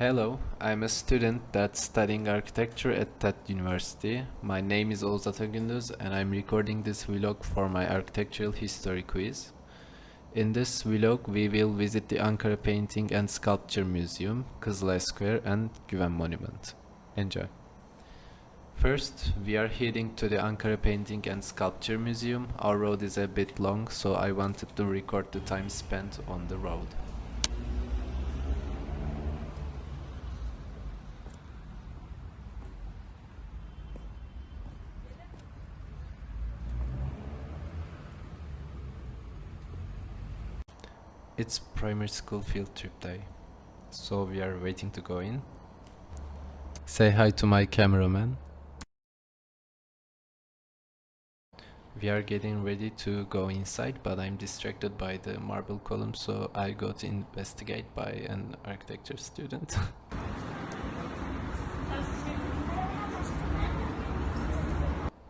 Hello, I'm a student that's studying architecture at that university. My name is Oğuz Atagündüz and I'm recording this vlog for my architectural history quiz. In this vlog, we will visit the Ankara Painting and Sculpture Museum, Kızılay Square and Güven Monument. Enjoy. First, we are heading to the Ankara Painting and Sculpture Museum. Our road is a bit long, so I wanted to record the time spent on the road. It's primary school field trip day, so we are waiting to go in. Say hi to my cameraman. We are getting ready to go inside, but I'm distracted by the marble column, so I go to investigate by an architecture student.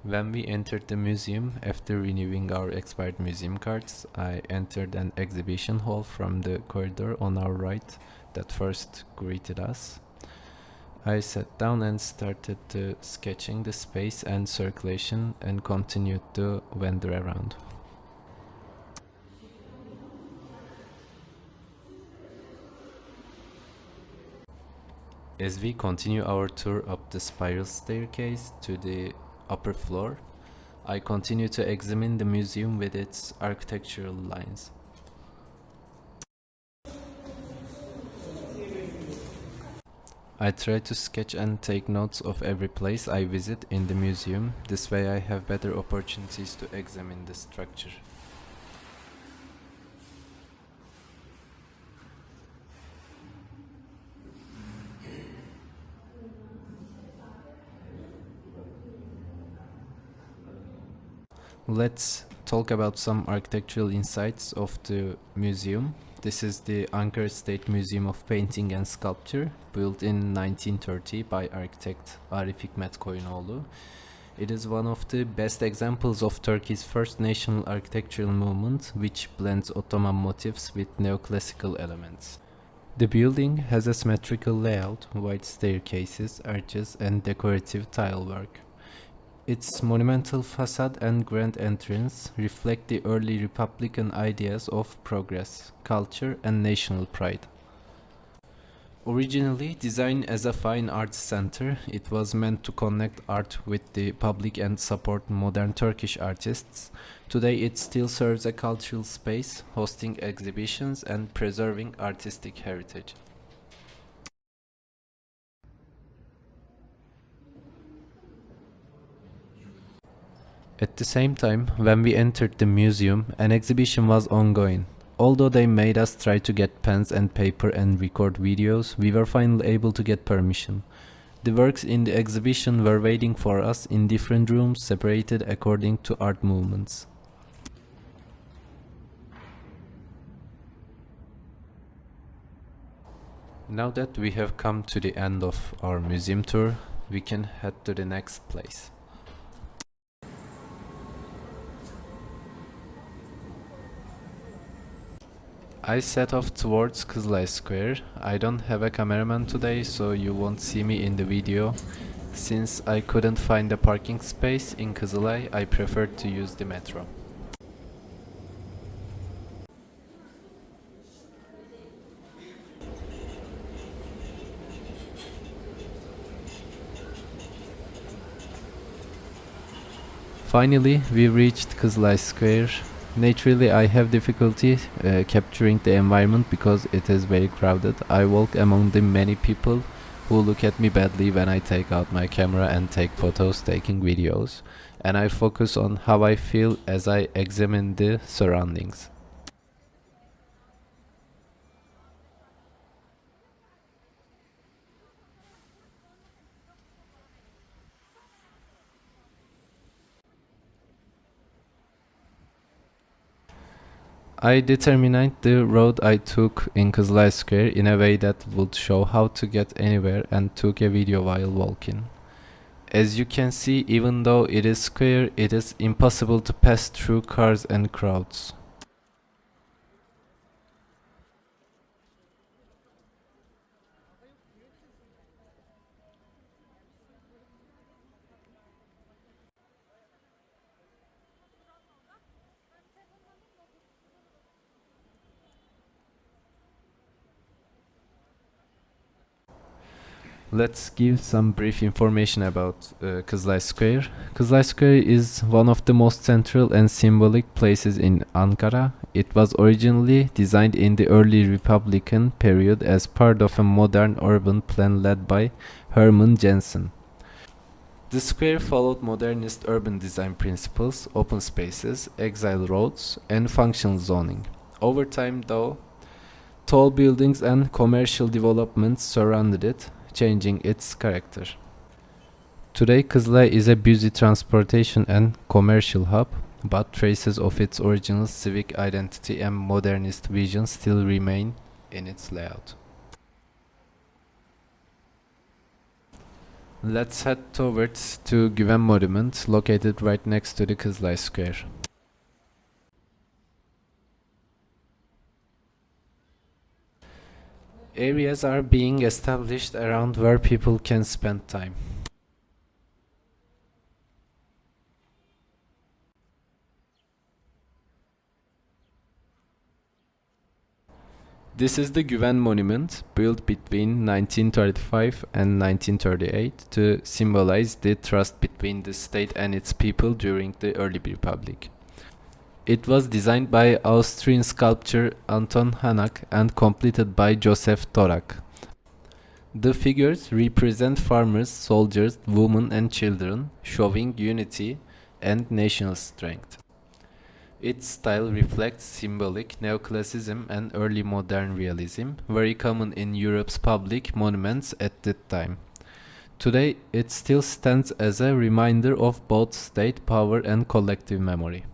When we entered the museum, after renewing our expired museum cards, I entered an exhibition hall from the corridor on our right that first greeted us. I sat down and started sketching the space and circulation and continued to wander around. As we continue our tour up the spiral staircase to the upper floor, I continue to examine the museum with its architectural lines. I try to sketch and take notes of every place I visit in the museum. This way I have better opportunities to examine the structure. Let's talk about some architectural insights of the museum. This is the Ankara State Museum of Painting and Sculpture, built in 1930 by architect Arif Hikmet Koyunoğlu. It is one of the best examples of Turkey's first national architectural movement, which blends Ottoman motifs with neoclassical elements. The building has a symmetrical layout, wide staircases, arches, and decorative tile work. Its monumental facade and grand entrance reflect the early Republican ideas of progress, culture, and national pride. Originally designed as a fine arts center, it was meant to connect art with the public and support modern Turkish artists. Today it still serves a cultural space, hosting exhibitions and preserving artistic heritage. At the same time, when we entered the museum, an exhibition was ongoing. Although they made us try to get pens and paper and record videos, we were finally able to get permission. The works in the exhibition were waiting for us in different rooms separated according to art movements. Now that we have come to the end of our museum tour, we can head to the next place. I set off towards Kızılay Square. I don't have a cameraman today, so you won't see me in the video. Since I couldn't find a parking space in Kızılay, I preferred to use the metro. Finally, we reached Kızılay Square. Naturally, I have difficulty capturing the environment because it is very crowded. I walk among the many people who look at me badly when I take out my camera and take photos, taking videos, and I focus on how I feel as I examine the surroundings. I determined the road I took in Kızılay Square in a way that would show how to get anywhere and took a video while walking. As you can see, even though it is square, it is impossible to pass through cars and crowds. Let's give some brief information about Kızılay Square. Kızılay Square is one of the most central and symbolic places in Ankara. It was originally designed in the early Republican period as part of a modern urban plan led by Hermann Jansen. The square followed modernist urban design principles, open spaces, exile roads, and functional zoning. Over time, though, tall buildings and commercial developments surrounded it, changing its character. Today, Kızılay is a busy transportation and commercial hub, but traces of its original civic identity and modernist vision still remain in its layout. Let's head towards to Güven Monument, located right next to the Kızılay Square. Areas are being established around where people can spend time. This is the Güven Monument, built between 1935 and 1938 to symbolize the trust between the state and its people during the early republic. It was designed by Austrian sculptor Anton Hanak and completed by Joseph Torak. The figures represent farmers, soldiers, women and children, showing unity and national strength. Its style reflects symbolic neoclassicism and early modern realism, very common in Europe's public monuments at that time. Today, it still stands as a reminder of both state power and collective memory.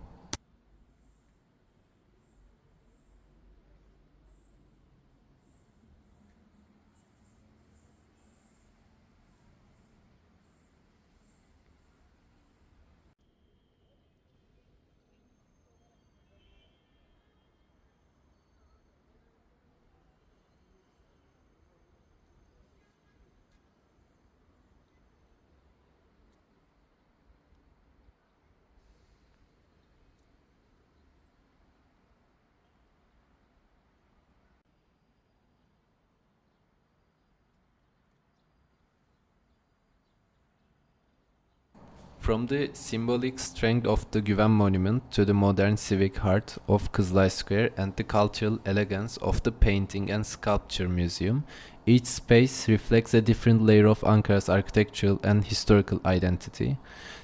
From the symbolic strength of the Güven Monument to the modern civic heart of Kızılay Square and the cultural elegance of the Painting and Sculpture Museum, each space reflects a different layer of Ankara's architectural and historical identity.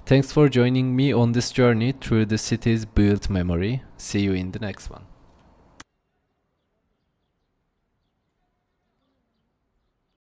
Thanks for joining me on this journey through the city's built memory. See you in the next one.